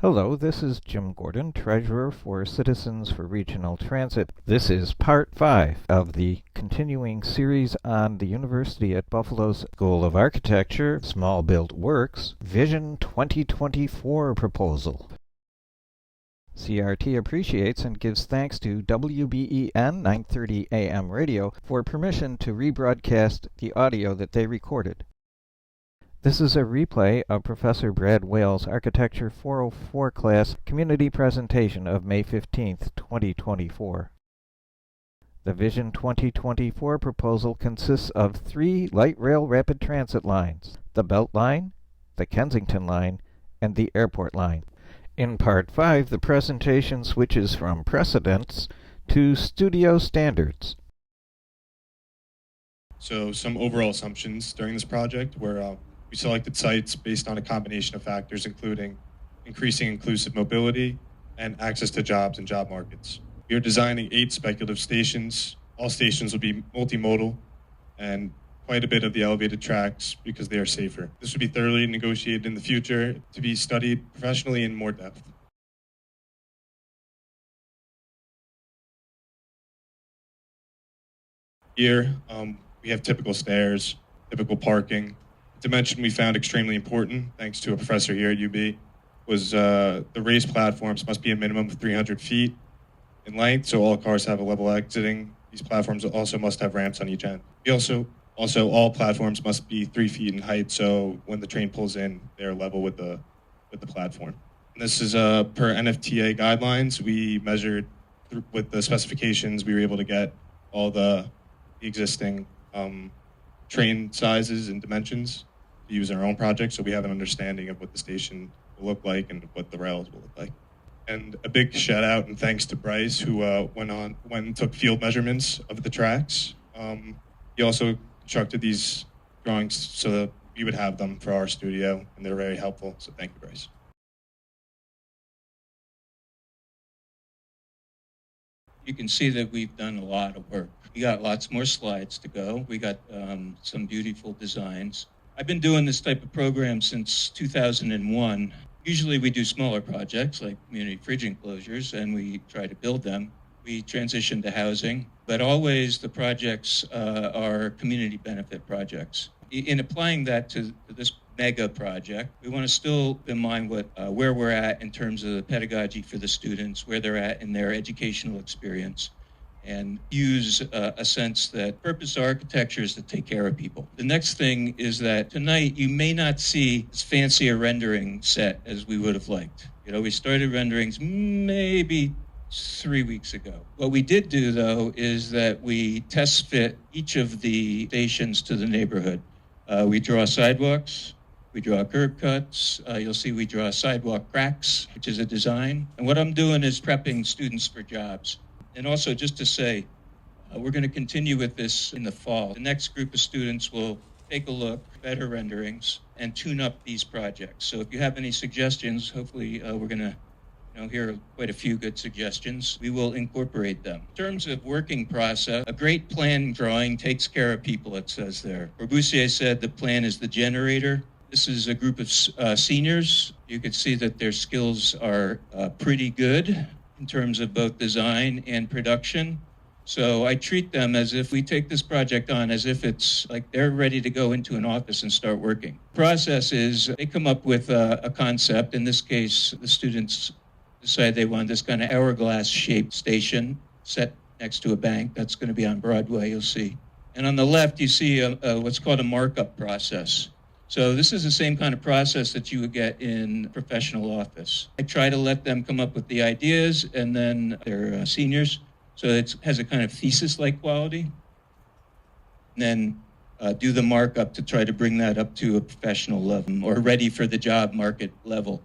Hello, this is Jim Gordon, Treasurer for Citizens for Regional Transit. This is Part 5 of the continuing series on the University at Buffalo's School of Architecture, Small Built Works, Vision 2024 proposal. CRT appreciates and gives thanks to WBEN 930 AM radio for permission to rebroadcast the audio that they recorded. This is a replay of Professor Brad Wales' Architecture 404 class community presentation of May 15, 2024. The Vision 2024 proposal consists of 3 light rail rapid transit lines: the Belt Line, the Kensington Line, and the Airport Line. In Part 5, the presentation switches from precedents to studio standards. So some overall assumptions during this project were we selected sites based on a combination of factors, including increasing inclusive mobility and access to jobs and job markets. We are designing 8 speculative stations. All stations will be multimodal and quite a bit of the elevated tracks because they are safer. This will be thoroughly negotiated in the future to be studied professionally in more depth. Here, we have typical stairs, typical parking. Dimension we found extremely important, thanks to a professor here at UB, was the raised platforms must be a minimum of 300 feet in length, so all cars have a level exiting. These platforms also must have ramps on each end. Also all platforms must be 3 feet in height, so when the train pulls in, they're level with the platform. And this is per NFTA guidelines. We measured with the specifications. We were able to get all the existing train sizes and dimensions to use in our own project, so we have an understanding of what the station will look like and what the rails will look like. And a big shout out and thanks to Bryce, who went and took field measurements of the tracks. He also constructed these drawings so that we would have them for our studio, and they're very helpful, so thank you, Bryce. You can see that we've done a lot of work. We got lots more slides to go. We got some beautiful designs. I've been doing this type of program since 2001. Usually we do smaller projects like community fridge enclosures, and we try to build them. We transition to housing, but always the projects are community benefit projects. In applying that to this mega project, we want to still in mind where we're at in terms of the pedagogy for the students, where they're at in their educational experience, and use a sense that purpose of architecture is to take care of people. The next thing is that tonight you may not see as fancy a rendering set as we would have liked. We started renderings maybe 3 weeks ago. What we did do, though, is that we test fit each of the stations to the neighborhood. We draw sidewalks, we draw curb cuts. You'll see we draw sidewalk cracks, which is a design. And what I'm doing is prepping students for jobs. And also, just to say, we're going to continue with this in the fall. The next group of students will take a look, better renderings, and tune up these projects. So if you have any suggestions, hopefully we're going to hear quite a few good suggestions. We will incorporate them. In terms of working process, a great plan drawing takes care of people, it says there. Corbusier said the plan is the generator. This is a group of seniors. You can see that their skills are pretty good in terms of both design and production. So I treat them as if we take this project on as if it's like they're ready to go into an office and start working. Process is they come up with a concept. In this case, the students decide they want this kind of hourglass-shaped station set next to a bank. That's going to be on Broadway, you'll see. And on the left, you see what's called a markup process. So this is the same kind of process that you would get in a professional office. I try to let them come up with the ideas, and then they're seniors, so it has a kind of thesis-like quality. And then do the markup to try to bring that up to a professional level or ready for the job market level.